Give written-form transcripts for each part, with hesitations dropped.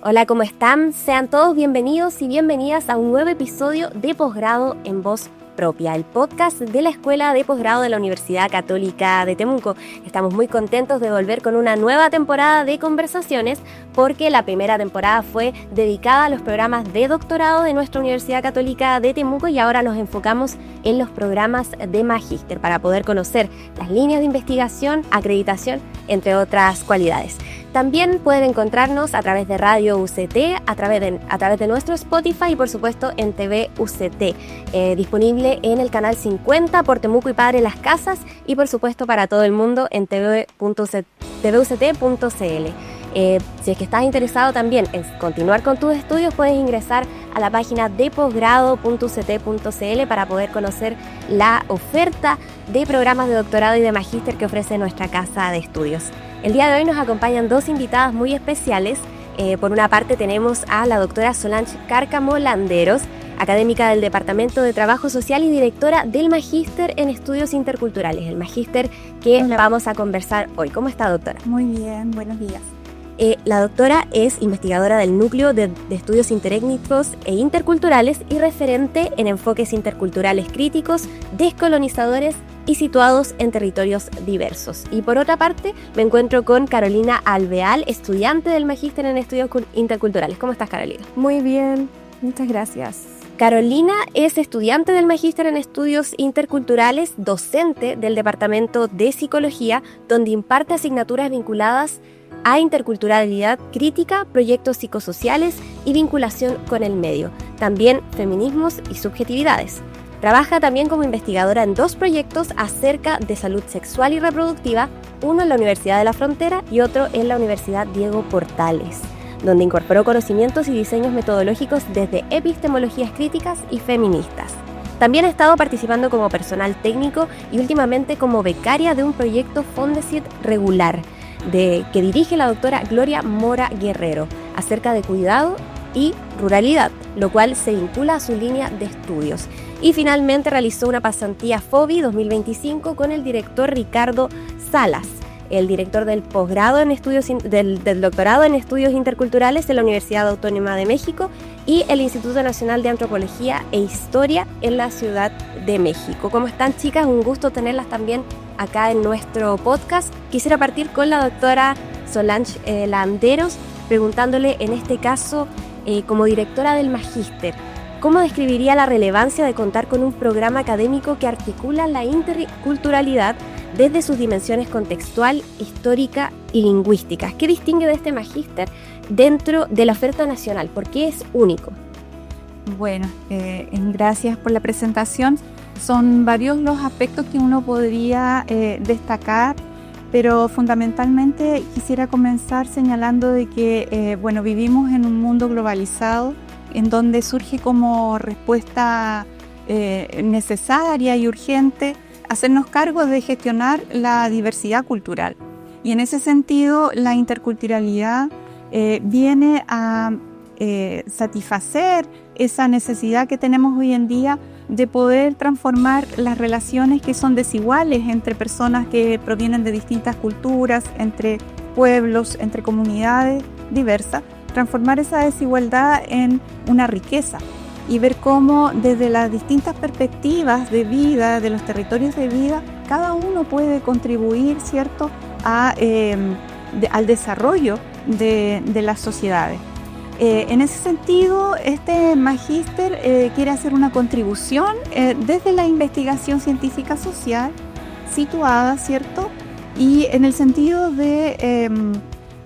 Hola, ¿cómo están? Sean todos bienvenidos y bienvenidas a un nuevo episodio de Posgrado en Voz Propia, el podcast de la Escuela de Posgrado de la Universidad Católica de Temuco. Estamos muy contentos de volver con una nueva temporada de conversaciones porque la primera temporada fue dedicada a los programas de doctorado de nuestra Universidad Católica de Temuco y ahora nos enfocamos en los programas de magíster para poder conocer las líneas de investigación, acreditación, entre otras cualidades. También pueden encontrarnos a través de Radio UCT, a través de nuestro Spotify y por supuesto en TV UCT, disponible en el canal 50 por Temuco y Padre Las Casas y por supuesto para todo el mundo en tvuct.cl. Si es que estás interesado también en continuar con tus estudios, puedes ingresar a la página de posgrado.uct.cl para poder conocer la oferta de programas de doctorado y de magíster que ofrece nuestra casa de estudios. El día de hoy nos acompañan dos invitadas muy especiales. Por una parte tenemos a la doctora Solange Cárcamo Landeros, académica del Departamento de Trabajo Social y directora del Magíster en Estudios Interculturales, el magíster que vamos a conversar hoy. ¿Cómo está, doctora? Muy bien, buenos días. La doctora es investigadora del Núcleo de Estudios Interétnicos e Interculturales y referente en enfoques interculturales críticos, descolonizadores y situados en territorios diversos. Y por otra parte, me encuentro con Carolina Alvear, estudiante del Magíster en Estudios Interculturales. ¿Cómo estás, Carolina? Muy bien, muchas gracias. Carolina es estudiante del Magíster en Estudios Interculturales, docente del Departamento de Psicología, donde imparte asignaturas vinculadas a interculturalidad crítica, proyectos psicosociales y vinculación con el medio, también feminismos y subjetividades. Trabaja también como investigadora en dos proyectos acerca de salud sexual y reproductiva, uno en la Universidad de la Frontera y otro en la Universidad Diego Portales, donde incorporó conocimientos y diseños metodológicos desde epistemologías críticas y feministas. También ha estado participando como personal técnico y últimamente como becaria de un proyecto Fondesit regular, que dirige la doctora Gloria Mora Guerrero, acerca de cuidado y ruralidad, lo cual se vincula a su línea de estudios. Y finalmente realizó una pasantía FOBI 2025 con el director Ricardo Salas, el director del posgrado en estudios del doctorado en estudios interculturales en la Universidad Autónoma de México y el Instituto Nacional de Antropología e Historia en la Ciudad de México. ¿Cómo están, chicas? Un gusto tenerlas también acá en nuestro podcast. Quisiera partir con la doctora Solange Landeros, preguntándole en este caso, como directora del Magíster, ¿cómo describiría la relevancia de contar con un programa académico que articula la interculturalidad desde sus dimensiones contextual, histórica y lingüísticas? ¿Qué distingue de este magíster dentro de la oferta nacional? ¿Por qué es único? Bueno, gracias por la presentación. Son varios los aspectos que uno podría destacar, pero fundamentalmente quisiera comenzar señalando de que vivimos en un mundo globalizado en donde surge como respuesta necesaria y urgente hacernos cargo de gestionar la diversidad cultural. Y en ese sentido, la interculturalidad viene a satisfacer esa necesidad que tenemos hoy en día de poder transformar las relaciones que son desiguales entre personas que provienen de distintas culturas, entre pueblos, entre comunidades diversas, transformar esa desigualdad en una riqueza y ver cómo desde las distintas perspectivas de vida, de los territorios de vida, cada uno puede contribuir, ¿cierto?, al desarrollo de las sociedades. En ese sentido, este magíster quiere hacer una contribución desde la investigación científica social situada, ¿cierto?, y en el sentido de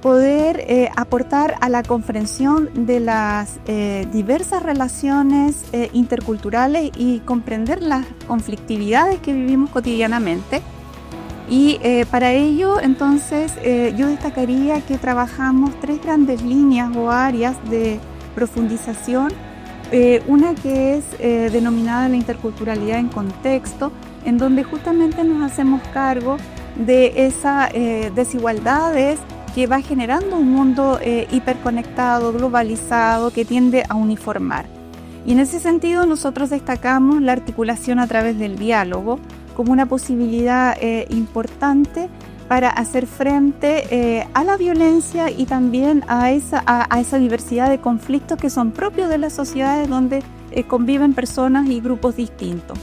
poder aportar a la comprensión de las diversas relaciones interculturales y comprender las conflictividades que vivimos cotidianamente. Y para ello, entonces, yo destacaría que trabajamos tres grandes líneas o áreas de profundización. Una que es denominada la interculturalidad en contexto, en donde justamente nos hacemos cargo de esas desigualdades que va generando un mundo hiperconectado, globalizado, que tiende a uniformar. Y en ese sentido nosotros destacamos la articulación a través del diálogo como una posibilidad importante para hacer frente a la violencia y también a esa diversidad de conflictos que son propios de las sociedades donde conviven personas y grupos distintos.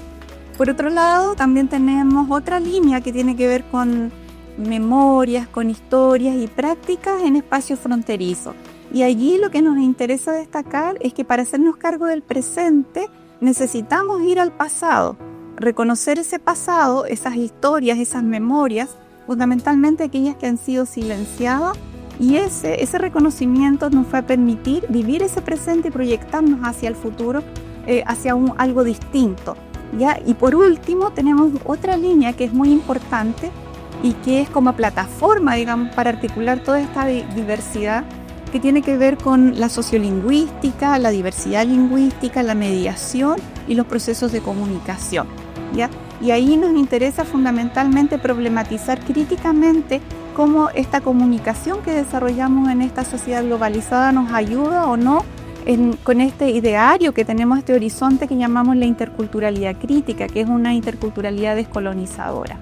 Por otro lado, también tenemos otra línea que tiene que ver con memorias, con historias y prácticas en espacios fronterizos. Y allí lo que nos interesa destacar es que para hacernos cargo del presente necesitamos ir al pasado, reconocer ese pasado, esas historias, esas memorias, fundamentalmente aquellas que han sido silenciadas, y ese reconocimiento nos va a permitir vivir ese presente y proyectarnos hacia el futuro, hacia algo distinto, ¿ya? Y por último tenemos otra línea que es muy importante y que es como plataforma, digamos, para articular toda esta diversidad, que tiene que ver con la sociolingüística, la diversidad lingüística, la mediación y los procesos de comunicación, ¿ya? Y ahí nos interesa fundamentalmente problematizar críticamente cómo esta comunicación que desarrollamos en esta sociedad globalizada nos ayuda o no con este ideario que tenemos, este horizonte que llamamos la interculturalidad crítica, que es una interculturalidad descolonizadora.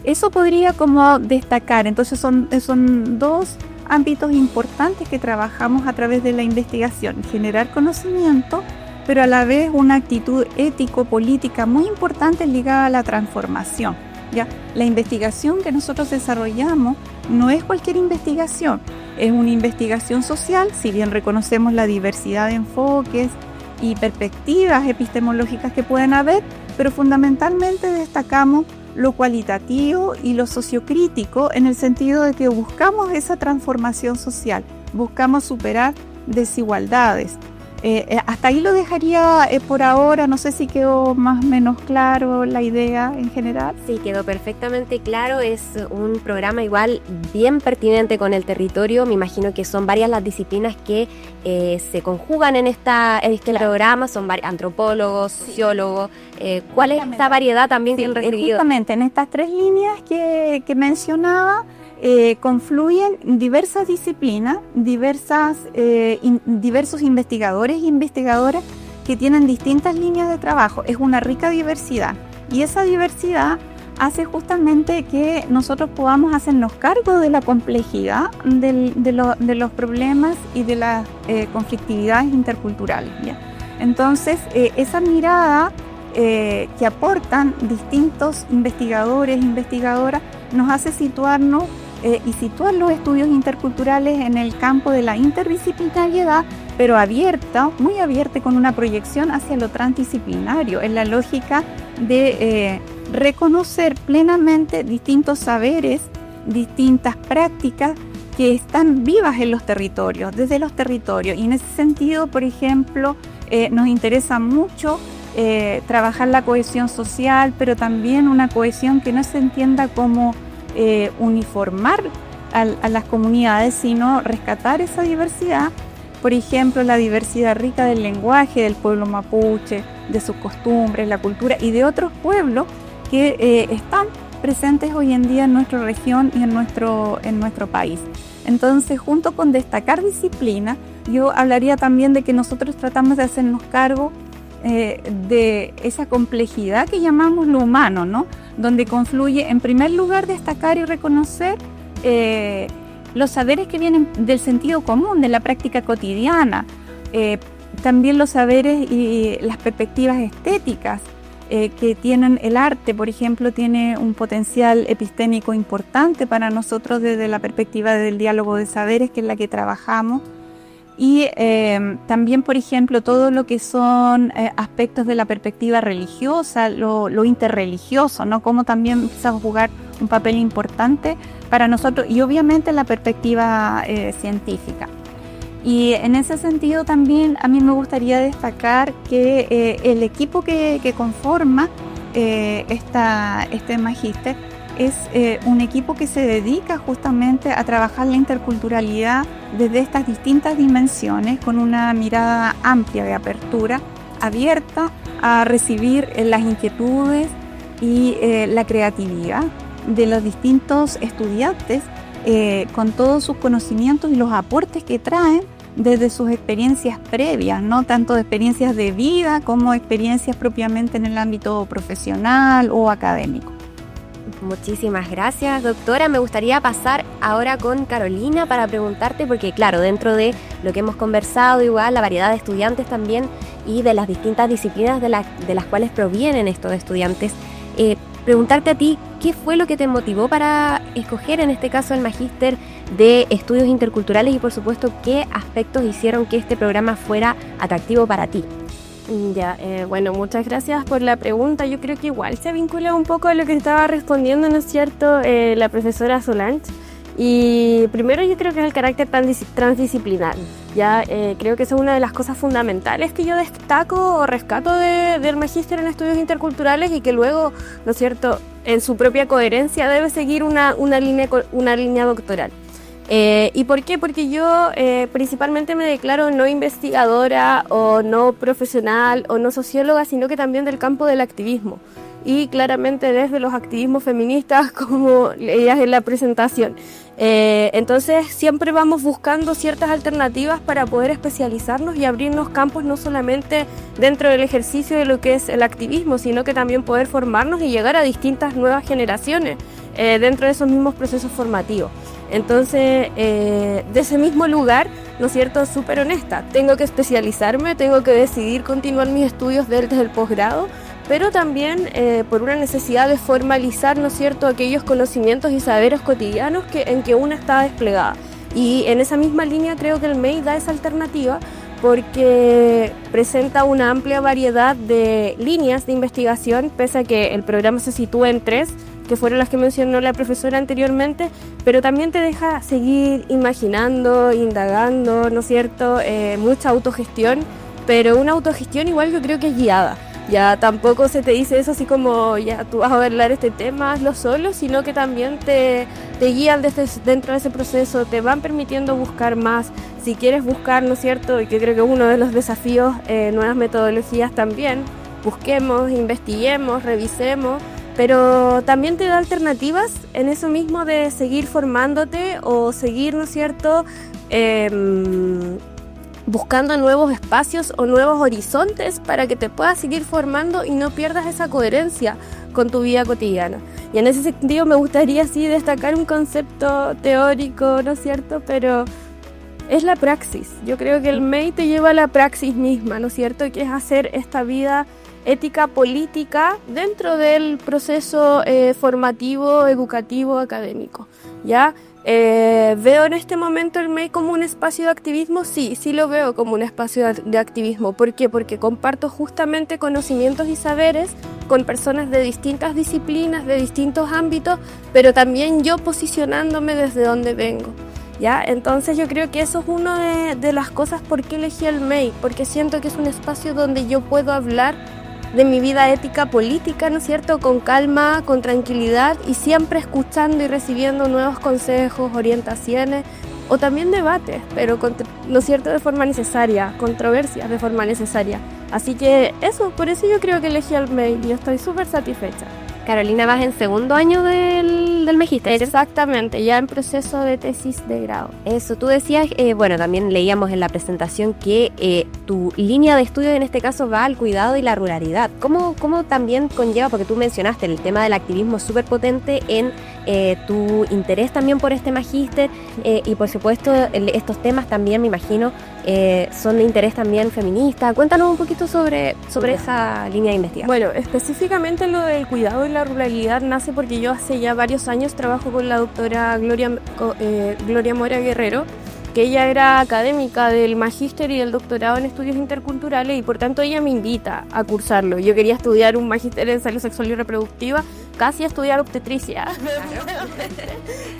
Eso podría como destacar. Entonces son dos ámbitos importantes que trabajamos a través de la investigación: generar conocimiento, pero a la vez una actitud ético-política muy importante ligada a la transformación, ¿ya? La investigación que nosotros desarrollamos no es cualquier investigación, es una investigación social, si bien reconocemos la diversidad de enfoques y perspectivas epistemológicas que pueden haber, pero fundamentalmente destacamos lo cualitativo y lo sociocrítico, en el sentido de que buscamos esa transformación social, buscamos superar desigualdades. Hasta ahí lo dejaría por ahora. No sé si quedó más o menos claro la idea en general. Sí, quedó perfectamente claro. Es un programa igual bien pertinente con el territorio. Me imagino que son varias las disciplinas que se conjugan en este programa. Son antropólogos, sociólogos. ¿Cuál es esta variedad también que han recibido? Justamente en estas tres líneas que mencionaba, confluyen diversas disciplinas, diversos investigadores e investigadoras que tienen distintas líneas de trabajo. Es una rica diversidad, y esa diversidad hace justamente que nosotros podamos hacernos cargo de la complejidad de los problemas y de las conflictividades interculturales, ¿ya? Entonces, esa mirada que aportan distintos investigadores e investigadoras nos hace situarnos y situar los estudios interculturales en el campo de la interdisciplinariedad, pero abierta, muy abierta, con una proyección hacia lo transdisciplinario, en la lógica de reconocer plenamente distintos saberes, distintas prácticas que están vivas en los territorios, desde los territorios. Y en ese sentido, por ejemplo, nos interesa mucho trabajar la cohesión social, pero también una cohesión que no se entienda como uniformar a las comunidades, sino rescatar esa diversidad. Por ejemplo, la diversidad rica del lenguaje del pueblo mapuche, de sus costumbres, la cultura y de otros pueblos que están presentes hoy en día en nuestra región y en nuestro país. Entonces, junto con destacar disciplina, yo hablaría también de que nosotros tratamos de hacernos cargo de esa complejidad que llamamos lo humano, ¿no? Donde confluye, en primer lugar, destacar y reconocer los saberes que vienen del sentido común, de la práctica cotidiana, también los saberes y las perspectivas estéticas que tienen el arte. Por ejemplo, tiene un potencial epistémico importante para nosotros desde la perspectiva del diálogo de saberes, que es la que trabajamos. Y también, por ejemplo, todo lo que son aspectos de la perspectiva religiosa, lo interreligioso, ¿no? Cómo también empieza a jugar un papel importante para nosotros, y obviamente la perspectiva científica. Y en ese sentido también a mí me gustaría destacar que el equipo que conforma este magíster es un equipo que se dedica justamente a trabajar la interculturalidad desde estas distintas dimensiones, con una mirada amplia de apertura, abierta a recibir las inquietudes y la creatividad de los distintos estudiantes, con todos sus conocimientos y los aportes que traen desde sus experiencias previas, ¿no? Tanto de experiencias de vida como experiencias propiamente en el ámbito profesional o académico. Muchísimas gracias, doctora. Me gustaría pasar ahora con Carolina para preguntarte, porque claro, dentro de lo que hemos conversado, igual la variedad de estudiantes también y de las distintas disciplinas de las cuales provienen estos estudiantes, preguntarte a ti, ¿qué fue lo que te motivó para escoger en este caso el Magíster de Estudios Interculturales y por supuesto qué aspectos hicieron que este programa fuera atractivo para ti? Ya, bueno, muchas gracias por la pregunta. Yo creo que igual se vincula un poco a lo que estaba respondiendo, ¿no es cierto?, la profesora Solange. Y primero yo creo que es el carácter transdisciplinar. Ya, creo que eso es una de las cosas fundamentales que yo destaco o rescato del Magíster en Estudios Interculturales y que luego, ¿no es cierto?, en su propia coherencia debe seguir una línea doctoral. ¿Y por qué? Porque yo principalmente me declaro no investigadora o no profesional o no socióloga, sino que también del campo del activismo. Y claramente desde los activismos feministas, como leías en la presentación. Entonces siempre vamos buscando ciertas alternativas para poder especializarnos y abrirnos campos no solamente dentro del ejercicio de lo que es el activismo, sino que también poder formarnos y llegar a distintas nuevas generaciones dentro de esos mismos procesos formativos. Entonces, de ese mismo lugar, ¿no es cierto?, súper honesta, tengo que especializarme, tengo que decidir continuar mis estudios desde el posgrado, pero también por una necesidad de formalizar, ¿no es cierto?, aquellos conocimientos y saberes cotidianos en que una está desplegada. Y en esa misma línea creo que el MEI da esa alternativa porque presenta una amplia variedad de líneas de investigación, pese a que el programa se sitúa en 3, que fueron las que mencionó la profesora anteriormente, pero también te deja seguir imaginando, indagando, ¿no es cierto?, mucha autogestión, pero una autogestión igual yo creo que es guiada. Ya tampoco se te dice eso así como, ya tú vas a hablar este tema, hazlo solo, sino que también te guían dentro de ese proceso, te van permitiendo buscar más. Si quieres buscar, ¿no es cierto?, y que creo que es uno de los desafíos, nuevas metodologías también, busquemos, investiguemos, revisemos, pero también te da alternativas en eso mismo de seguir formándote o seguir, ¿no es cierto?, buscando nuevos espacios o nuevos horizontes para que te puedas seguir formando y no pierdas esa coherencia con tu vida cotidiana. Y en ese sentido me gustaría sí destacar un concepto teórico, ¿no es cierto?, pero es la praxis. Yo creo que el MEI te lleva a la praxis misma, ¿no es cierto?, que es hacer esta vida ética política dentro del proceso formativo, educativo, académico, ¿ya? ¿Veo en este momento el MEI como un espacio de activismo? Sí lo veo como un espacio de activismo. ¿Por qué? Porque comparto justamente conocimientos y saberes con personas de distintas disciplinas, de distintos ámbitos, pero también yo posicionándome desde donde vengo, ¿ya? Entonces yo creo que eso es una de las cosas por qué elegí el MEI, porque siento que es un espacio donde yo puedo hablar de mi vida ética política, ¿no es cierto?, con calma, con tranquilidad y siempre escuchando y recibiendo nuevos consejos, orientaciones o también debates, pero ¿no es cierto?, de forma necesaria, controversias de forma necesaria. Así que eso, por eso yo creo que elegí al MEI y estoy súper satisfecha. Carolina, vas en segundo año del Magíster. Exactamente, ya en proceso de tesis de grado. Eso, tú decías, bueno, también leíamos en la presentación que tu línea de estudio en este caso va al cuidado y la ruralidad. ¿Cómo también conlleva, porque tú mencionaste el tema del activismo súper potente en tu interés también por este Magíster y por supuesto estos temas también me imagino son de interés también feminista? Cuéntanos un poquito sobre esa línea de investigación. Bueno, específicamente lo del cuidado y la ruralidad nace porque yo hace ya varios años trabajo con la doctora Gloria Mora Guerrero, que ella era académica del magíster y del doctorado en estudios interculturales y por tanto ella me invita a cursarlo. Yo quería estudiar un magíster en salud sexual y reproductiva, casi estudiar obstetricia,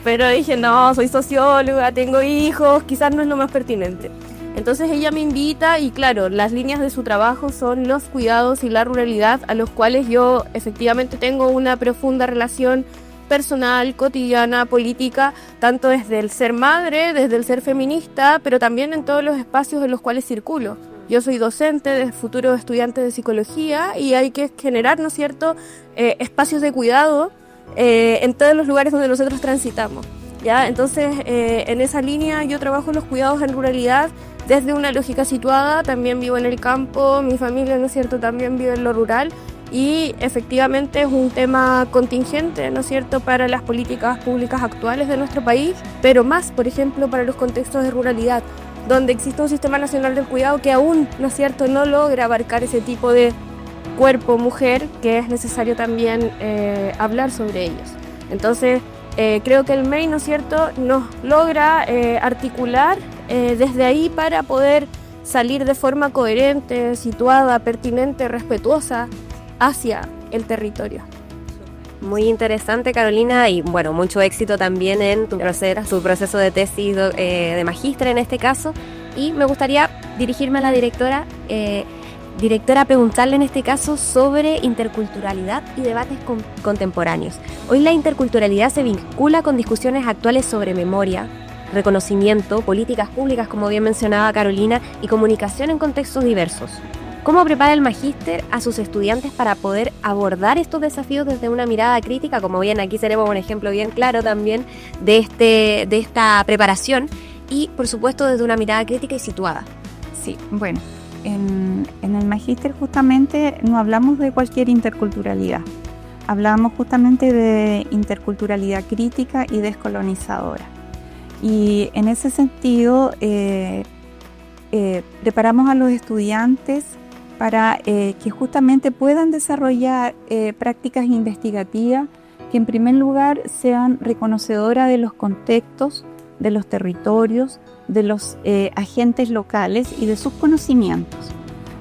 pero dije no, soy socióloga, tengo hijos, quizás no es lo más pertinente. Entonces ella me invita y claro, las líneas de su trabajo son los cuidados y la ruralidad, a los cuales yo efectivamente tengo una profunda relación personal, cotidiana, política, tanto desde el ser madre, desde el ser feminista, pero también en todos los espacios en los cuales circulo. Yo soy docente de futuros estudiantes de psicología y hay que generar, ¿no es cierto?, espacios de cuidado en todos los lugares donde nosotros transitamos, ¿ya? Entonces, en esa línea yo trabajo los cuidados en ruralidad desde una lógica situada, también vivo en el campo, mi familia, ¿no es cierto?, también vive en lo rural y efectivamente es un tema contingente, ¿no es cierto?, para las políticas públicas actuales de nuestro país, pero más, por ejemplo, para los contextos de ruralidad, donde existe un sistema nacional del cuidado que aún, ¿no es cierto?, no logra abarcar ese tipo de cuerpo mujer, que es necesario también hablar sobre ellos. Entonces, creo que el MEI, ¿no es cierto?, nos logra articular desde ahí para poder salir de forma coherente, situada, pertinente, respetuosa hacia el territorio. Muy interesante, Carolina, y bueno, mucho éxito también en tu proceso de tesis de magíster en este caso. Y me gustaría dirigirme a la directora, preguntarle en este caso sobre interculturalidad y debates contemporáneos. Hoy la interculturalidad se vincula con discusiones actuales sobre memoria, reconocimiento, políticas públicas, como bien mencionaba Carolina, y comunicación en contextos diversos. ¿Cómo prepara el magíster a sus estudiantes para poder abordar estos desafíos desde una mirada crítica? Como bien aquí tenemos un ejemplo bien claro también de esta preparación y, por supuesto, desde una mirada crítica y situada. Sí, bueno, en el magíster justamente no hablamos de cualquier interculturalidad. Hablamos justamente de interculturalidad crítica y descolonizadora. Y en ese sentido, preparamos a los estudiantes para que justamente puedan desarrollar prácticas investigativas que en primer lugar sean reconocedoras de los contextos, de los territorios, de los agentes locales y de sus conocimientos.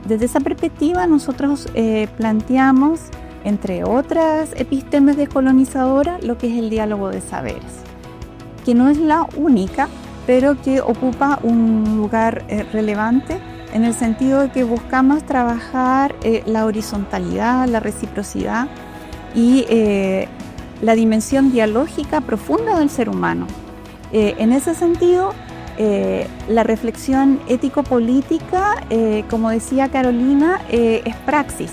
Desde esa perspectiva nosotros planteamos, entre otras epistemes descolonizadoras, lo que es el diálogo de saberes, que no es la única, pero que ocupa un lugar relevante en el sentido de que buscamos trabajar la horizontalidad, la reciprocidad y la dimensión dialógica profunda del ser humano. En ese sentido, la reflexión ético-política, como decía Carolina, es praxis.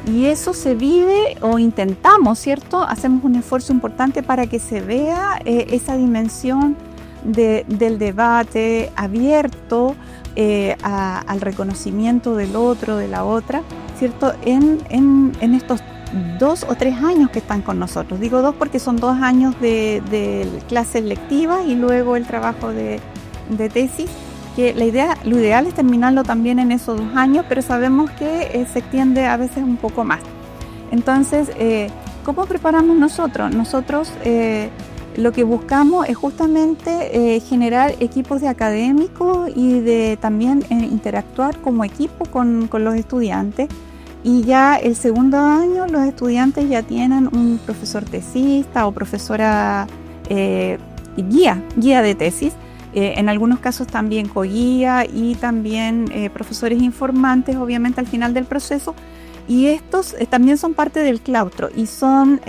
Y eso se vive o intentamos, ¿cierto? Hacemos un esfuerzo importante para que se vea esa dimensión del debate abierto al reconocimiento del otro, de la otra, ¿cierto? En estos 2 o 3 años que están con nosotros. Digo 2 porque son 2 años de clases lectivas y luego el trabajo de tesis, que lo ideal es terminarlo también en esos 2 años, pero sabemos que se extiende a veces un poco más. Entonces, ¿cómo preparamos nosotros? Nosotros lo que buscamos es justamente generar equipos de académicos y de también interactuar como equipo con los estudiantes. Y ya el segundo año los estudiantes ya tienen un profesor tesista o profesora guía de tesis. En algunos casos también coguía y también profesores informantes, obviamente al final del proceso. Y estos también son parte del claustro y son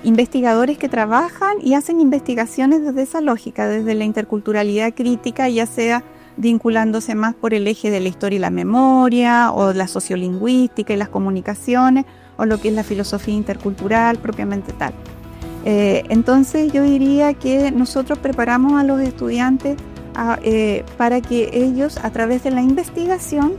investigadores que trabajan y hacen investigaciones desde esa lógica, desde la interculturalidad crítica, ya sea vinculándose más por el eje de la historia y la memoria, o la sociolingüística y las comunicaciones, o lo que es la filosofía intercultural propiamente tal. Entonces yo diría que nosotros preparamos a los estudiantes para que ellos, a través de la investigación,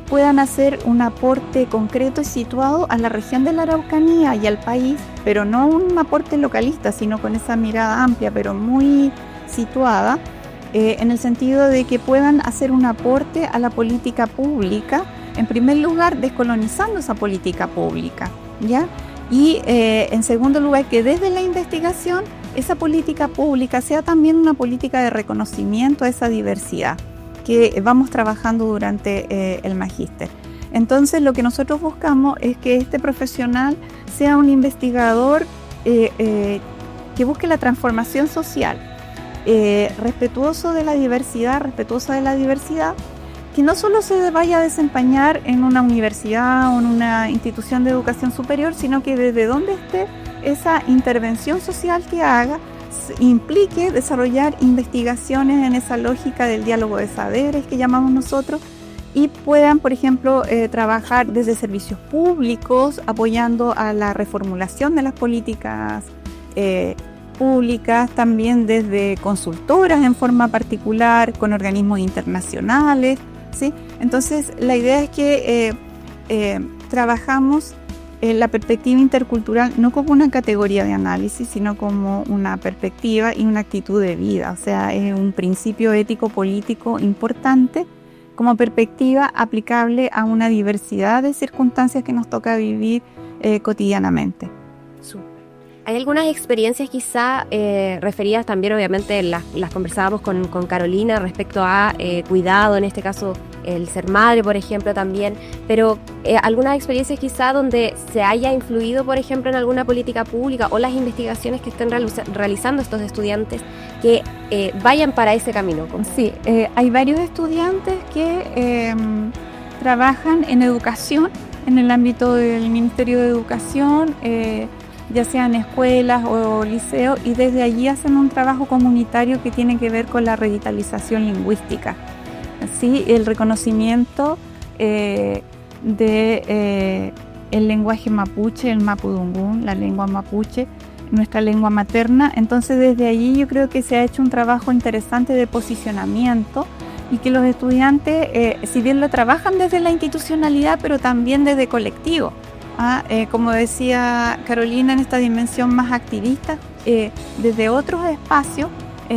puedan hacer un aporte concreto y situado a la región de la Araucanía y al país, pero no un aporte localista, sino con esa mirada amplia, pero muy situada, en el sentido de que puedan hacer un aporte a la política pública, en primer lugar descolonizando esa política pública, ¿ya? Y en segundo lugar, que desde la investigación esa política pública sea también una política de reconocimiento a esa diversidad que vamos trabajando durante el magíster. Entonces lo que nosotros buscamos es que este profesional sea un investigador que busque la transformación social, respetuosa de la diversidad, que no solo se vaya a desempeñar en una universidad o en una institución de educación superior, sino que desde donde esté esa intervención social que haga implique desarrollar investigaciones en esa lógica del diálogo de saberes que llamamos nosotros, y puedan, por ejemplo, trabajar desde servicios públicos, apoyando a la reformulación de las políticas públicas, también desde consultoras en forma particular, con organismos internacionales, ¿sí? Entonces, la idea es que trabajamos la perspectiva intercultural no como una categoría de análisis, sino como una perspectiva y una actitud de vida. O sea, es un principio ético-político importante como perspectiva aplicable a una diversidad de circunstancias que nos toca vivir cotidianamente. Hay algunas experiencias quizá referidas también, obviamente las conversábamos con Carolina respecto a cuidado, en este caso el ser madre, por ejemplo, también, pero algunas experiencias quizá donde se haya influido, por ejemplo, en alguna política pública o las investigaciones que estén realizando estos estudiantes que vayan para ese camino. Sí, hay varios estudiantes que trabajan en educación, en el ámbito del Ministerio de Educación, ya sea en escuelas o liceos, y desde allí hacen un trabajo comunitario que tiene que ver con la revitalización lingüística. Así, el reconocimiento el lenguaje mapuche, el mapudungún, la lengua mapuche, nuestra lengua materna. Entonces, desde allí yo creo que se ha hecho un trabajo interesante de posicionamiento y que los estudiantes, si bien lo trabajan desde la institucionalidad, pero también desde colectivo. Como decía Carolina, en esta dimensión más activista, desde otros espacios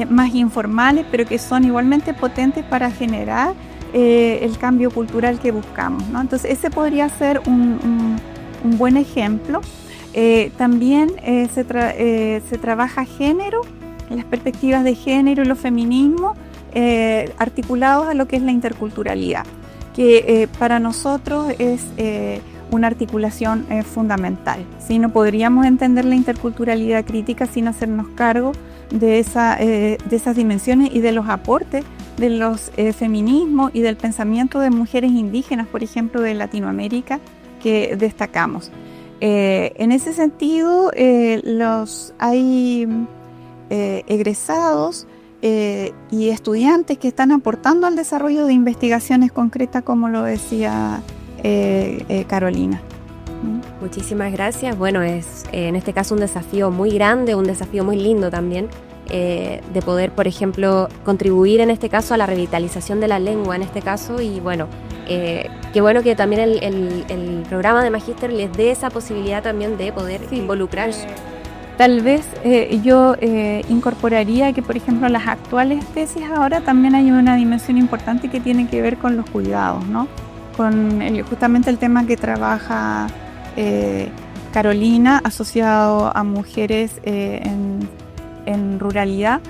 más informales, pero que son igualmente potentes para generar el cambio cultural que buscamos, ¿no? Entonces, ese podría ser un buen ejemplo. También se trabaja género, las perspectivas de género y los feminismos articulados a lo que es la interculturalidad, que para nosotros es una articulación fundamental. ¿Sí? No podríamos entender la interculturalidad crítica sin hacernos cargo de esas dimensiones y de los aportes de los feminismos y del pensamiento de mujeres indígenas, por ejemplo, de Latinoamérica, que destacamos. En ese sentido, hay egresados y estudiantes que están aportando al desarrollo de investigaciones concretas, como lo decía Carolina. Muchísimas gracias. Bueno, es en este caso un desafío muy grande, un desafío muy lindo también, de poder, por ejemplo, contribuir en este caso a la revitalización de la lengua en este caso, y bueno, qué bueno que también el programa de Magíster les dé esa posibilidad también de poder involucrarse. Tal vez yo incorporaría que, por ejemplo, las actuales tesis ahora también hay una dimensión importante que tiene que ver con los cuidados, ¿no? Con justamente el tema que trabaja Carolina, asociado a mujeres en ruralidad,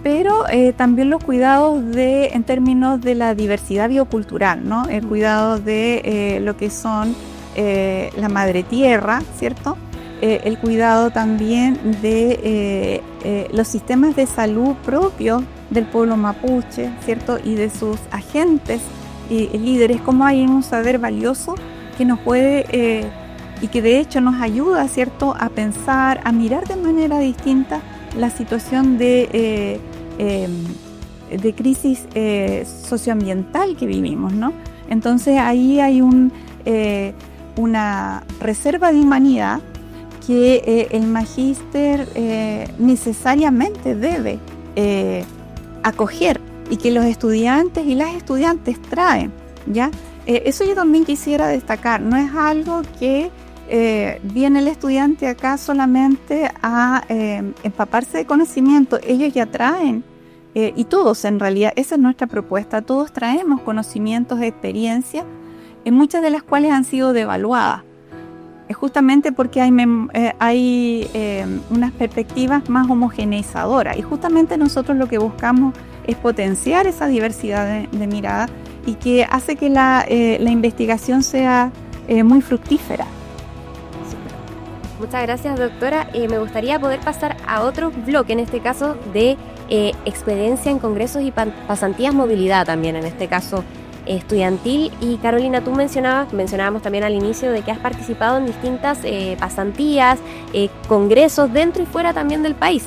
pero también los cuidados en términos de la diversidad biocultural, ¿no? El cuidado de lo que son la madre tierra, ¿cierto? El cuidado también de los sistemas de salud propios del pueblo mapuche, ¿cierto? Y de sus agentes y líderes, como hay un saber valioso que nos puede y que de hecho nos ayuda, ¿cierto?, a pensar, a mirar de manera distinta la situación de crisis socioambiental que vivimos, ¿no? Entonces ahí hay una reserva de humanidad que el magíster necesariamente debe acoger y que los estudiantes y las estudiantes traen, ¿ya? Eso yo también quisiera destacar. No es algo que viene el estudiante acá solamente a empaparse de conocimiento. Ellos ya traen, y todos en realidad, esa es nuestra propuesta, todos traemos conocimientos, experiencias, muchas de las cuales han sido devaluadas. Es justamente porque hay unas perspectivas más homogeneizadoras, y justamente nosotros lo que buscamos es potenciar esa diversidad de mirada y que hace que la investigación sea muy fructífera. Muchas gracias, doctora. Me gustaría poder pasar a otro bloque, en este caso de experiencia en congresos y pasantías movilidad también, en este caso estudiantil. Y Carolina, tú mencionábamos también al inicio de que has participado en distintas pasantías, congresos dentro y fuera también del país.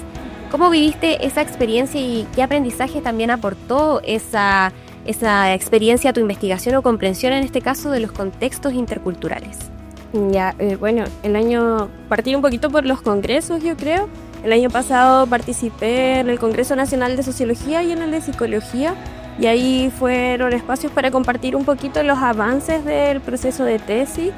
¿Cómo viviste esa experiencia y qué aprendizaje también aportó esa experiencia a tu investigación o comprensión, en este caso, de los contextos interculturales? Ya, bueno, partí un poquito por los congresos, yo creo. El año pasado participé en el Congreso Nacional de Sociología y en el de Psicología, y ahí fueron espacios para compartir un poquito los avances del proceso de tesis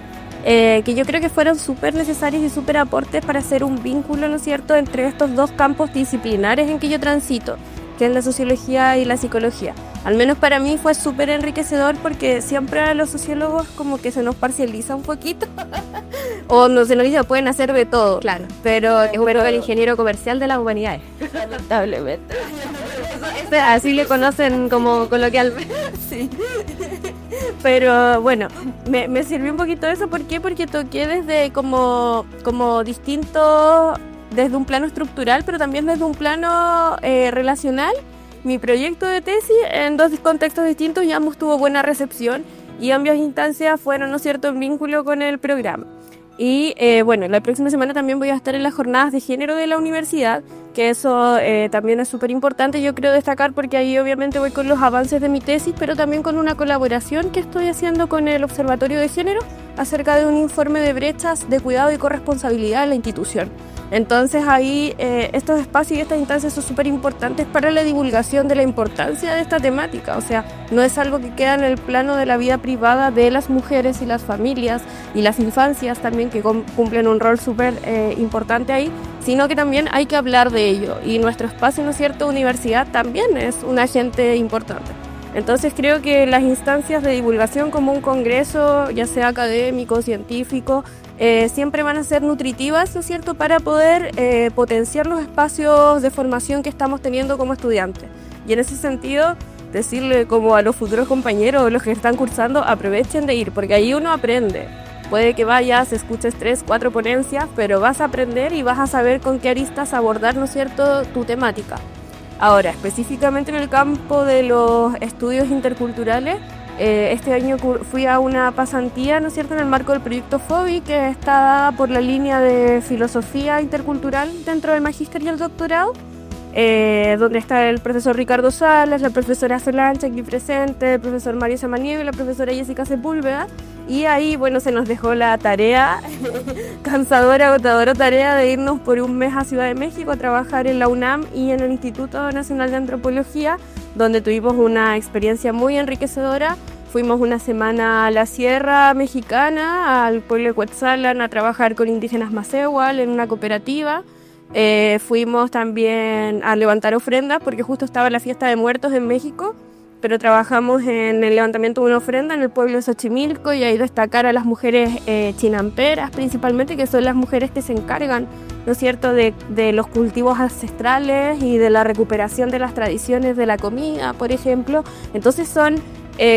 que yo creo que fueron súper necesarios y súper aportes para hacer un vínculo, ¿no es cierto?, entre estos dos campos disciplinares en que yo transito, que es la sociología y la psicología. Al menos para mí fue súper enriquecedor porque siempre a los sociólogos como que se nos parcializa un poquito o no se nos dice pueden hacer de todo. Claro, pero es un poco el ingeniero comercial de las humanidades. Lamentablemente. Así le conocen como coloquialmente. Sí. Pero bueno, me sirvió un poquito eso. ¿Por qué? Porque toqué desde como distinto, desde un plano estructural, pero también desde un plano relacional. Mi proyecto de tesis en dos contextos distintos y ambos tuvo buena recepción y ambas instancias fueron, ¿no es cierto?, en vínculo con el programa. Y bueno, la próxima semana también voy a estar en las jornadas de género de la universidad, que eso también es súper importante, yo creo destacar, porque ahí obviamente voy con los avances de mi tesis, pero también con una colaboración que estoy haciendo con el Observatorio de Género acerca de un informe de brechas de cuidado y corresponsabilidad en la institución. Entonces ahí estos espacios y estas instancias son súper importantes para la divulgación de la importancia de esta temática. O sea, no es algo que queda en el plano de la vida privada de las mujeres y las familias y las infancias también, que cumplen un rol súper importante ahí, sino que también hay que hablar de ello. Y nuestro espacio, ¿no es cierto?, universidad también es un agente importante. Entonces creo que las instancias de divulgación como un congreso, ya sea académico, científico, siempre van a ser nutritivas, ¿no es cierto?, para poder potenciar los espacios de formación que estamos teniendo como estudiantes. Y en ese sentido, decirle como a los futuros compañeros o los que están cursando, aprovechen de ir, porque ahí uno aprende. Puede que vayas, escuches 3, 4 ponencias, pero vas a aprender y vas a saber con qué aristas abordar, ¿no es cierto?, tu temática. Ahora, específicamente en el campo de los estudios interculturales, este año fui a una pasantía, ¿no es cierto?, en el marco del proyecto FOBI, que está dada por la línea de filosofía intercultural dentro del magíster y el doctorado, donde está el profesor Ricardo Salas, la profesora Solange aquí presente, el profesor Mario Samaniego y la profesora Jessica Sepúlveda. Y ahí, bueno, se nos dejó la tarea, cansadora, agotadora tarea de irnos por un mes a Ciudad de México a trabajar en la UNAM y en el Instituto Nacional de Antropología, donde tuvimos una experiencia muy enriquecedora. Fuimos una semana a la Sierra Mexicana, al pueblo de Cuetzalan, a trabajar con indígenas Macehual en una cooperativa. Fuimos también a levantar ofrendas, porque justo estaba la fiesta de muertos en México, pero trabajamos en el levantamiento de una ofrenda en el pueblo de Xochimilco y ahí destacar a las mujeres chinamperas principalmente, que son las mujeres que se encargan, ¿no es cierto?, de los cultivos ancestrales y de la recuperación de las tradiciones de la comida, por ejemplo. Entonces son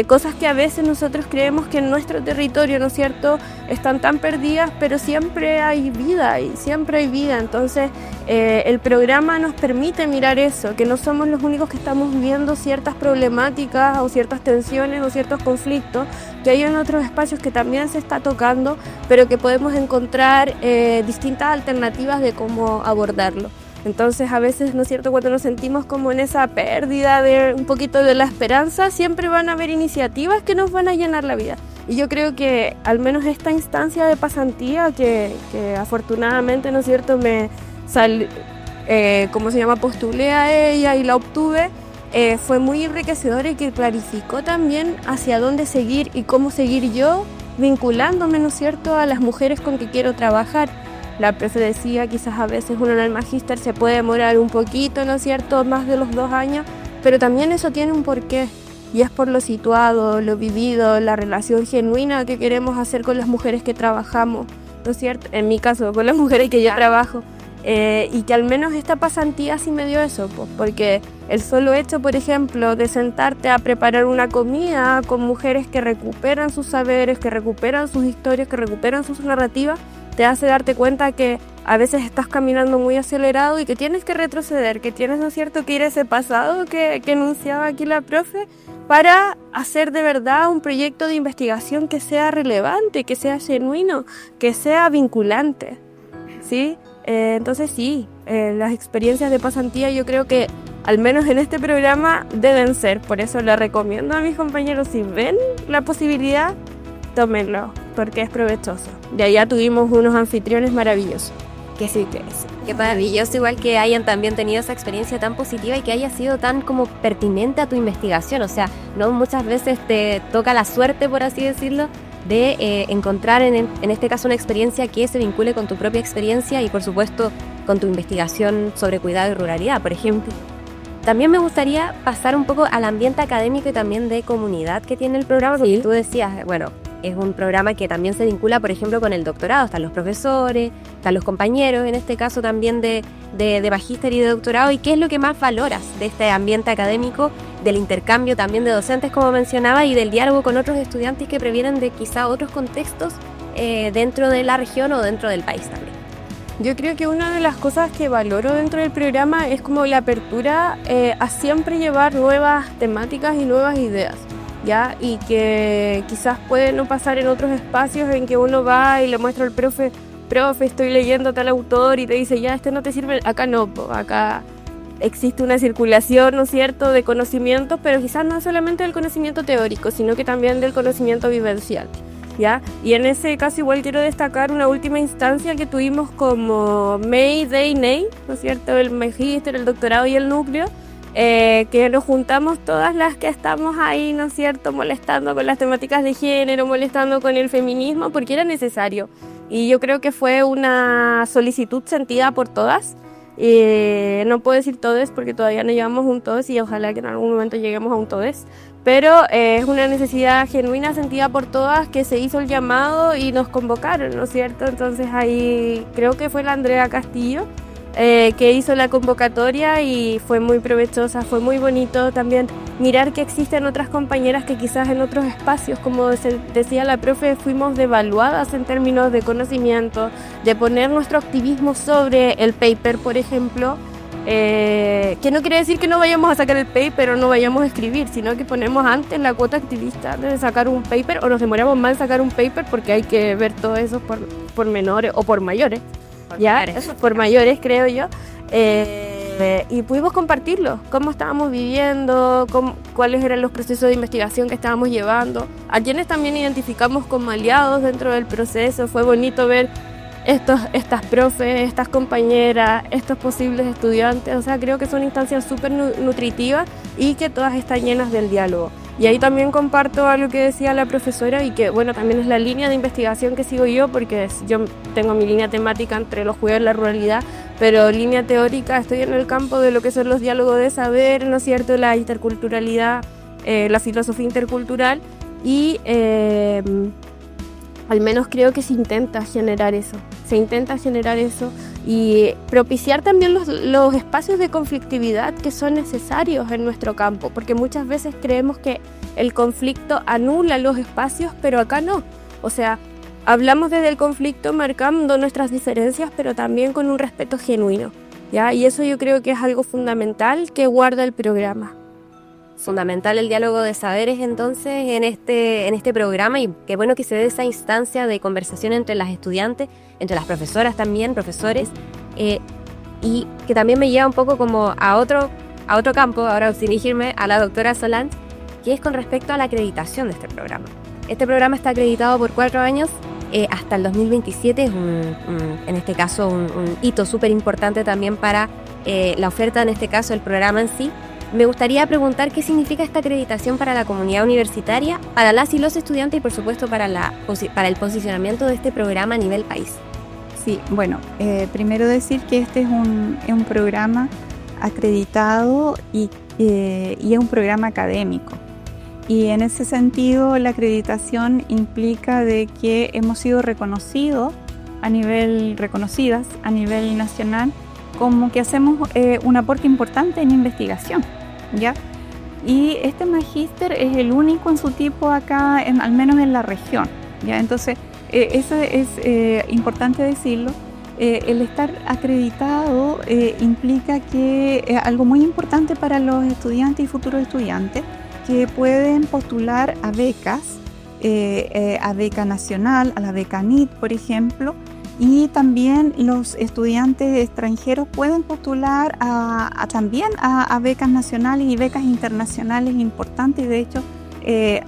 cosas que a veces nosotros creemos que en nuestro territorio, ¿no es cierto?, están tan perdidas, pero siempre hay vida y siempre hay vida. Entonces el programa nos permite mirar eso, que no somos los únicos que estamos viviendo ciertas problemáticas o ciertas tensiones o ciertos conflictos, que hay en otros espacios que también se está tocando, pero que podemos encontrar distintas alternativas de cómo abordarlo. Entonces a veces, ¿no es cierto?, cuando nos sentimos como en esa pérdida de un poquito de la esperanza, siempre van a haber iniciativas que nos van a llenar la vida. Y yo creo que al menos esta instancia de pasantía, que afortunadamente, ¿no es cierto?, postulé a ella y la obtuve, fue muy enriquecedora y que clarificó también hacia dónde seguir y cómo seguir yo, vinculándome, ¿no es cierto?, a las mujeres con que quiero trabajar. La profe decía, quizás a veces uno en el magíster se puede demorar un poquito, ¿no es cierto?, más de los 2 años, pero también eso tiene un porqué, y es por lo situado, lo vivido, la relación genuina que queremos hacer con las mujeres que trabajamos, ¿no es cierto?, en mi caso, con las mujeres que yo trabajo, y que al menos esta pasantía sí me dio eso, pues, porque el solo hecho, por ejemplo, de sentarte a preparar una comida con mujeres que recuperan sus saberes, que recuperan sus historias, que recuperan sus narrativas, te hace darte cuenta que a veces estás caminando muy acelerado y que tienes que retroceder, que tienes, ¿no es cierto?, que ir a ese pasado que enunciaba aquí la profe para hacer de verdad un proyecto de investigación que sea relevante, que sea genuino, que sea vinculante, ¿sí? Entonces sí, las experiencias de pasantía yo creo que al menos en este programa deben ser, por eso le recomiendo a mis compañeros, si ven la posibilidad, tómenlo, porque es provechoso. De allá tuvimos unos anfitriones maravillosos. Que sí, que sí. Qué maravilloso, igual que hayan también tenido esa experiencia tan positiva y que haya sido tan como pertinente a tu investigación. O sea, no muchas veces te toca la suerte, por así decirlo, de encontrar en este caso una experiencia que se vincule con tu propia experiencia y por supuesto con tu investigación sobre cuidado y ruralidad, por ejemplo. También me gustaría pasar un poco al ambiente académico y también de comunidad que tiene el programa, porque tú decías, bueno, es un programa que también se vincula, por ejemplo, con el doctorado. Están los profesores, están los compañeros, en este caso también de magíster y de doctorado. ¿Y qué es lo que más valoras de este ambiente académico, del intercambio también de docentes, como mencionaba, y del diálogo con otros estudiantes que previenen de quizá otros contextos dentro de la región o dentro del país también? Yo creo que una de las cosas que valoro dentro del programa es como la apertura a siempre llevar nuevas temáticas y nuevas ideas, ¿ya? Y que quizás puede no pasar en otros espacios en que uno va y le muestra al profe, estoy leyendo a tal autor y te dice, ya, este no te sirve. Acá no, acá existe una circulación, ¿no es cierto?, de conocimientos, pero quizás no solamente del conocimiento teórico, sino que también del conocimiento vivencial, ¿ya? Y en ese caso igual quiero destacar una última instancia que tuvimos como May, Day, Ney, ¿no es cierto?, el magíster, el doctorado y el núcleo, que nos juntamos todas las que estamos ahí, ¿no es cierto?, molestando con las temáticas de género, molestando con el feminismo, porque era necesario. Y yo creo que fue una solicitud sentida por todas. No puedo decir todes porque todavía no llevamos un todes y ojalá que en algún momento lleguemos a un todes, pero es una necesidad genuina sentida por todas que se hizo el llamado y nos convocaron, ¿no es cierto? Entonces ahí creo que fue la Andrea Castillo que hizo la convocatoria y fue muy provechosa, fue muy bonito también mirar que existen otras compañeras que quizás en otros espacios, como decía la profe, fuimos devaluadas en términos de conocimiento, de poner nuestro activismo sobre el paper, por ejemplo, que no quiere decir que no vayamos a sacar el paper o no vayamos a escribir, sino que ponemos antes la cuota activista de sacar un paper o nos demoramos más en sacar un paper porque hay que ver todo eso por menores o por mayores. Ya, por mayores creo yo, y pudimos compartirlo, cómo estábamos viviendo, cuáles eran los procesos de investigación que estábamos llevando, a quienes también identificamos como aliados dentro del proceso. Fue bonito ver estas profes, estas compañeras, estos posibles estudiantes, o sea, creo que son instancias súper nutritivas y que todas están llenas del diálogo. Y ahí también comparto algo que decía la profesora y que, bueno, también es la línea de investigación que sigo yo, porque yo tengo mi línea temática entre los cuidados y la ruralidad, pero línea teórica estoy en el campo de lo que son los diálogos de saber, ¿no es cierto?, la interculturalidad, la filosofía intercultural y al menos creo que se intenta generar eso y propiciar también los espacios de conflictividad que son necesarios en nuestro campo, porque muchas veces creemos que el conflicto anula los espacios, pero acá no. O sea, hablamos desde el conflicto marcando nuestras diferencias, pero también con un respeto genuino, ¿ya? Y eso yo creo que es algo fundamental que guarda el programa. Fundamental el diálogo de saberes entonces en este programa, y qué bueno que se dé esa instancia de conversación entre las estudiantes, entre las profesoras también, profesores, y que también me lleva un poco como a otro campo, ahora dirigirme a la doctora Solange, que es con respecto a la acreditación de este programa. Este programa está acreditado por 4 años, hasta el 2027, es en este caso un hito súper importante también para la oferta, en este caso el programa en sí. Me gustaría preguntar qué significa esta acreditación para la comunidad universitaria, para las y los estudiantes y por supuesto para el posicionamiento de este programa a nivel país. Sí, bueno, primero decir que este es un programa acreditado y es un programa académico. Y en ese sentido la acreditación implica de que hemos sido reconocidas a nivel nacional como que hacemos un aporte importante en investigación, ¿ya? Y este magíster es el único en su tipo acá, al menos en la región, ¿ya? Entonces, eso es importante decirlo. El estar acreditado implica que algo muy importante para los estudiantes y futuros estudiantes que pueden postular a becas, a beca nacional, a la beca NIT, por ejemplo, y también los estudiantes extranjeros pueden postular también a becas nacionales y becas internacionales importantes, y de hecho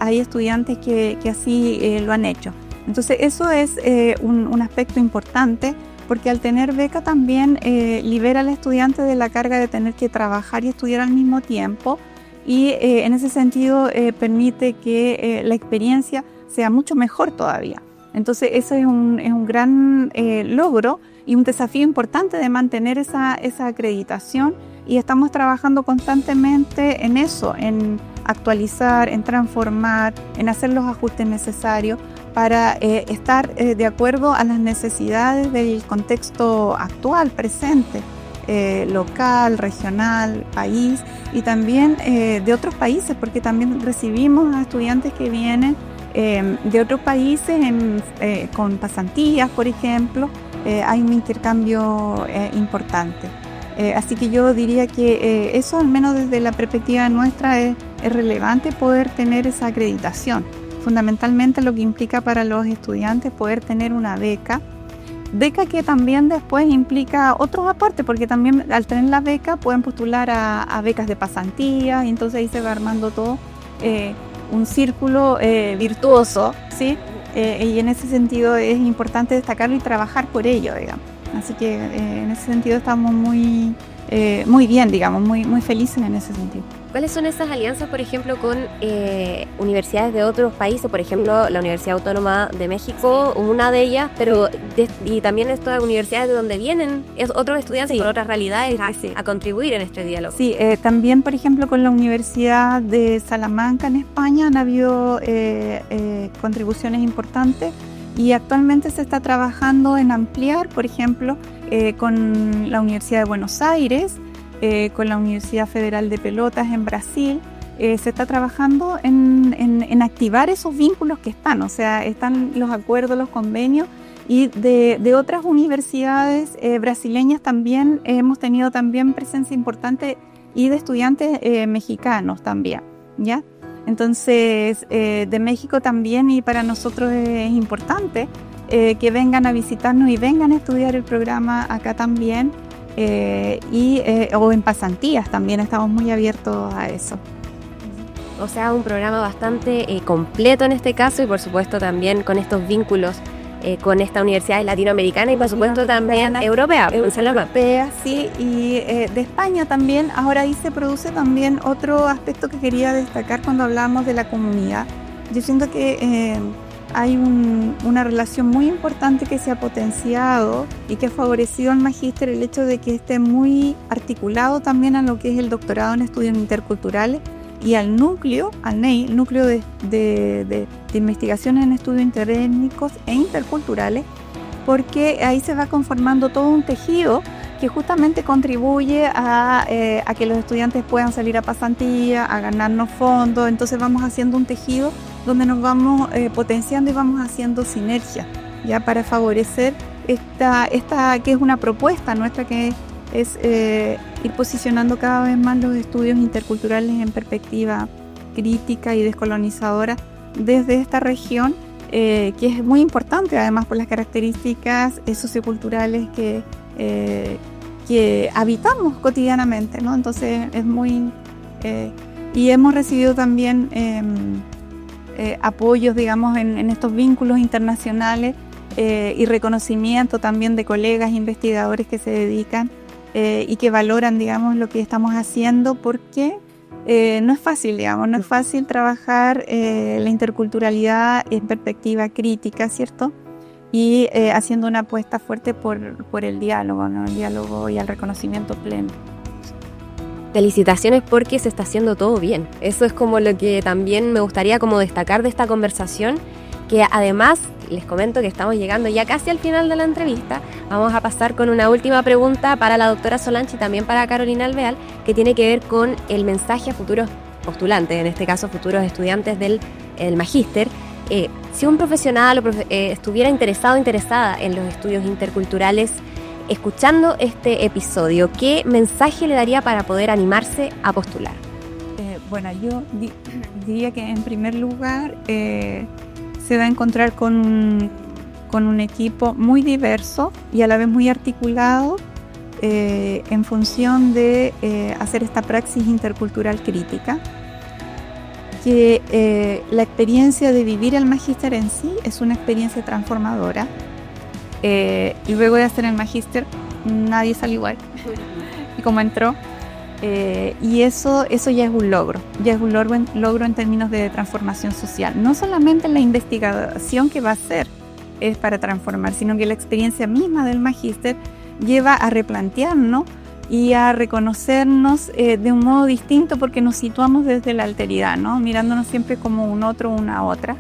hay estudiantes que así lo han hecho. Entonces eso es un aspecto importante, porque al tener beca también libera al estudiante de la carga de tener que trabajar y estudiar al mismo tiempo, y en ese sentido permite que la experiencia sea mucho mejor todavía. Entonces eso es un gran logro y un desafío importante de mantener esa acreditación, y estamos trabajando constantemente en eso, en actualizar, en transformar, en hacer los ajustes necesarios para estar de acuerdo a las necesidades del contexto actual, presente, local, regional, país, y también de otros países, porque también recibimos a estudiantes que vienen de otros países con pasantías, por ejemplo. Hay un intercambio importante. Así que yo diría que eso, al menos desde la perspectiva nuestra, es relevante poder tener esa acreditación. Fundamentalmente lo que implica para los estudiantes poder tener una beca que también después implica otros aportes, porque también al tener la beca pueden postular a becas de pasantía, y entonces ahí se va armando todo un círculo virtuoso, ¿sí? Y en ese sentido es importante destacarlo y trabajar por ello, digamos. Así que en ese sentido estamos muy bien, digamos, muy felices en ese sentido. ¿Cuáles son esas alianzas, por ejemplo, con universidades de otros países? Por ejemplo, la Universidad Autónoma de México, una de ellas, pero y también estas universidades de donde vienen otros estudiantes con otras realidades a contribuir en este diálogo. Sí, también, por ejemplo, con la Universidad de Salamanca en España han habido contribuciones importantes, y actualmente se está trabajando en ampliar, por ejemplo, con la Universidad de Buenos Aires, con la Universidad Federal de Pelotas en Brasil. Se está trabajando en activar esos vínculos que están, o sea, están los acuerdos, los convenios, y de otras universidades brasileñas también hemos tenido también presencia importante, y de estudiantes mexicanos también, ¿ya? Entonces, de México también, y para nosotros es importante que vengan a visitarnos y vengan a estudiar el programa acá también, o en pasantías también estamos muy abiertos a eso. O sea, un programa bastante completo en este caso, y por supuesto también con estos vínculos con esta universidad latinoamericana y por supuesto también europea, sí, y de España también. Ahora ahí se produce también otro aspecto que quería destacar cuando hablamos de la comunidad. Yo siento que hay una relación muy importante que se ha potenciado y que ha favorecido al magíster, el hecho de que esté muy articulado también a lo que es el doctorado en estudios interculturales y al núcleo, al NEI, el núcleo de investigación en estudios interétnicos e interculturales, porque ahí se va conformando todo un tejido que justamente contribuye a que los estudiantes puedan salir a pasantía, a ganarnos fondos. Entonces vamos haciendo un tejido donde nos vamos potenciando y vamos haciendo sinergia, ya, para favorecer esta que es una propuesta nuestra, que es ir posicionando cada vez más los estudios interculturales en perspectiva crítica y descolonizadora desde esta región, que es muy importante además por las características socioculturales que habitamos cotidianamente, ¿no? Entonces es muy... y hemos recibido también apoyos, digamos, en estos vínculos internacionales y reconocimiento también de colegas investigadores que se dedican y que valoran, digamos, lo que estamos haciendo, porque no es fácil, digamos, no es fácil trabajar la interculturalidad en perspectiva crítica, ¿cierto? Y haciendo una apuesta fuerte por el diálogo, ¿no? El diálogo y el reconocimiento pleno. Felicitaciones, porque se está haciendo todo bien. Eso es como lo que también me gustaría como destacar de esta conversación, que además les comento que estamos llegando ya casi al final de la entrevista. Vamos a pasar con una última pregunta para la doctora Solange y también para Carolina Alvear, que tiene que ver con el mensaje a futuros postulantes, en este caso futuros estudiantes del magíster. Si un profesional estuviera interesado o interesada en los estudios interculturales, escuchando este episodio, ¿qué mensaje le daría para poder animarse a postular? Bueno, yo diría que en primer lugar se va a encontrar con un equipo muy diverso y a la vez muy articulado en función de hacer esta praxis intercultural crítica, que la experiencia de vivir el magíster en sí es una experiencia transformadora. Y luego de hacer el magíster nadie sale igual y como entró, Y eso ya es un logro, logro en términos de transformación social. No solamente la investigación que va a hacer es para transformar, sino que la experiencia misma del magíster lleva a replantearnos y a reconocernos de un modo distinto, porque nos situamos desde la alteridad, ¿no? Mirándonos siempre como un otro, una otra.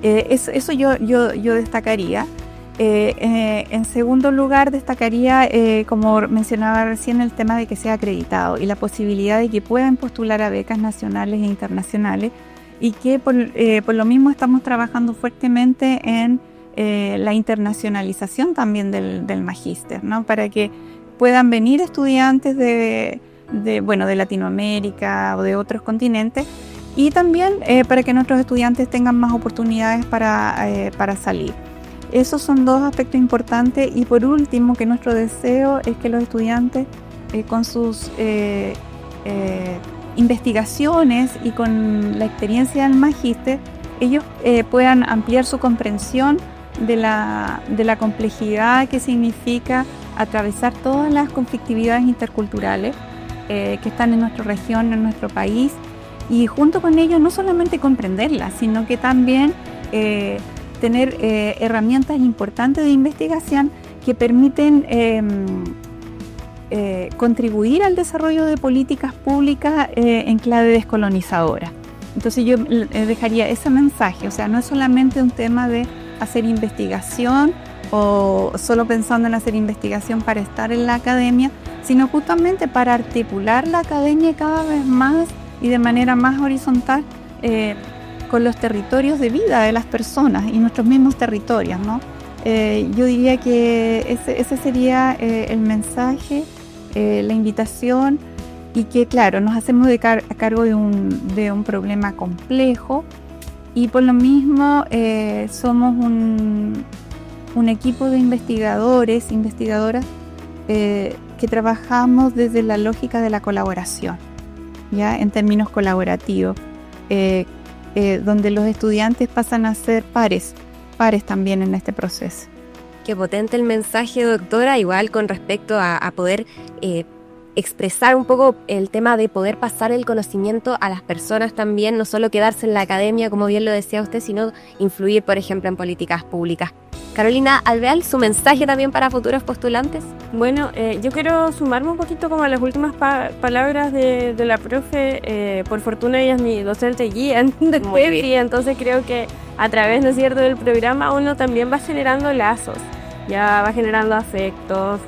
Eso yo destacaría. En segundo lugar, destacaría, como mencionaba recién, el tema de que sea acreditado y la posibilidad de que puedan postular a becas nacionales e internacionales, y que por lo mismo estamos trabajando fuertemente en la internacionalización también del magíster, ¿no? Para que puedan venir estudiantes de Latinoamérica o de otros continentes, y también para que nuestros estudiantes tengan más oportunidades para salir. Esos son dos aspectos importantes. Y por último, que nuestro deseo es que los estudiantes con sus investigaciones y con la experiencia del magíster, ellos puedan ampliar su comprensión de la complejidad que significa atravesar todas las conflictividades interculturales que están en nuestra región, en nuestro país, y junto con ellos no solamente comprenderlas, sino que también tener herramientas importantes de investigación que permiten contribuir al desarrollo de políticas públicas en clave descolonizadora. Entonces yo dejaría ese mensaje, o sea, no es solamente un tema de hacer investigación o solo pensando en hacer investigación para estar en la academia, sino justamente para articular la academia cada vez más y de manera más horizontal con los territorios de vida de las personas y nuestros mismos territorios, ¿no? Yo diría que ese sería el mensaje, la invitación, y que claro, nos hacemos a cargo de un problema complejo, y por lo mismo somos un equipo de investigadores, investigadoras que trabajamos desde la lógica de la colaboración, ¿ya? En términos colaborativos, donde los estudiantes pasan a ser pares también en este proceso. Qué potente el mensaje, doctora, igual con respecto a poder expresar un poco el tema de poder pasar el conocimiento a las personas también, no solo quedarse en la academia, como bien lo decía usted, sino influir, por ejemplo, en políticas públicas. Carolina Alvear, ¿su mensaje también para futuros postulantes? Bueno, yo quiero sumarme un poquito como a las últimas palabras de la profe. Por fortuna ella es mi docente guía después, y entonces creo que a través, ¿no es cierto?, del programa uno también va generando lazos, ya va generando afectos,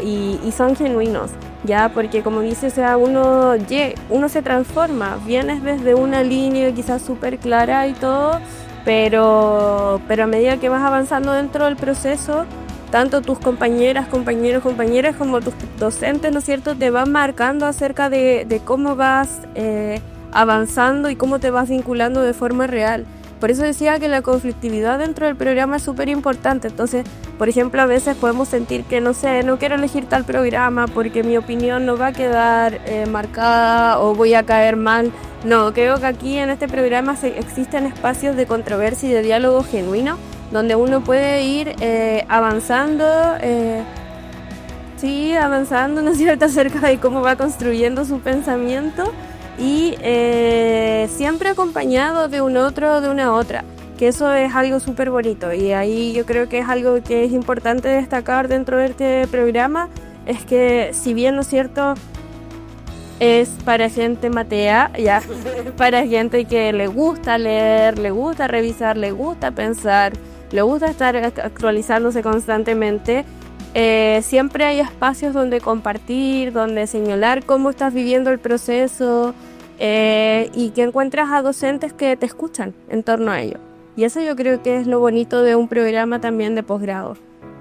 y son genuinos, ya, porque como dice, o sea, uno se transforma, vienes desde una línea quizás súper clara y todo, pero a medida que vas avanzando dentro del proceso, tanto tus compañeras como tus docentes, ¿no es cierto?, te van marcando acerca de cómo vas avanzando y cómo te vas vinculando de forma real. Por eso decía que la conflictividad dentro del programa es súper importante. Entonces, por ejemplo, a veces podemos sentir que, no quiero elegir tal programa porque mi opinión no va a quedar marcada o voy a caer mal. No, creo que aquí en este programa existen espacios de controversia y de diálogo genuino, donde uno puede ir avanzando, ¿no es cierto?, acerca de cómo va construyendo su pensamiento, y siempre acompañado de un otro, de una otra, que eso es algo súper bonito. Y ahí yo creo que es algo que es importante destacar dentro de este programa, es que si bien, ¿no es cierto?, es para gente matea, ya, para gente que le gusta leer, le gusta revisar, le gusta pensar, le gusta estar actualizándose constantemente, siempre hay espacios donde compartir, donde señalar cómo estás viviendo el proceso, y que encuentras a docentes que te escuchan en torno a ello. Y eso yo creo que es lo bonito de un programa también de posgrado,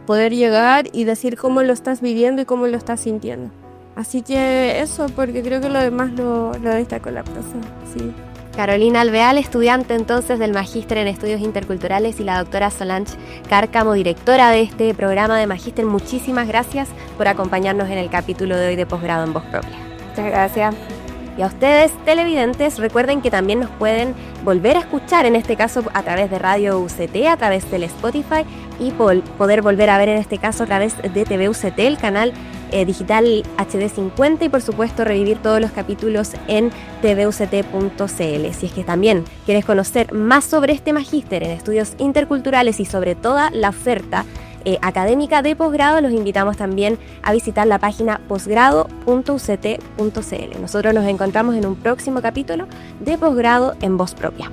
poder llegar y decir cómo lo estás viviendo y cómo lo estás sintiendo. Así que eso, porque creo que lo demás lo destacó la profe, sí. Carolina Alvear, estudiante entonces del Magíster en Estudios Interculturales, y la doctora Solange Cárcamo, directora de este programa de Magíster. Muchísimas gracias por acompañarnos en el capítulo de hoy de Posgrado en Voz Propia. Muchas gracias. Y a ustedes, televidentes, recuerden que también nos pueden volver a escuchar, en este caso a través de Radio UCT, a través del Spotify, y poder volver a ver en este caso a través de TV UCT, el canal digital HD 50 y por supuesto revivir todos los capítulos en tvuct.cl. Si es que también quieres conocer más sobre este magíster en estudios interculturales y sobre toda la oferta académica de posgrado, los invitamos también a visitar la página posgrado.uct.cl. Nosotros nos encontramos en un próximo capítulo de Posgrado en Voz Propia.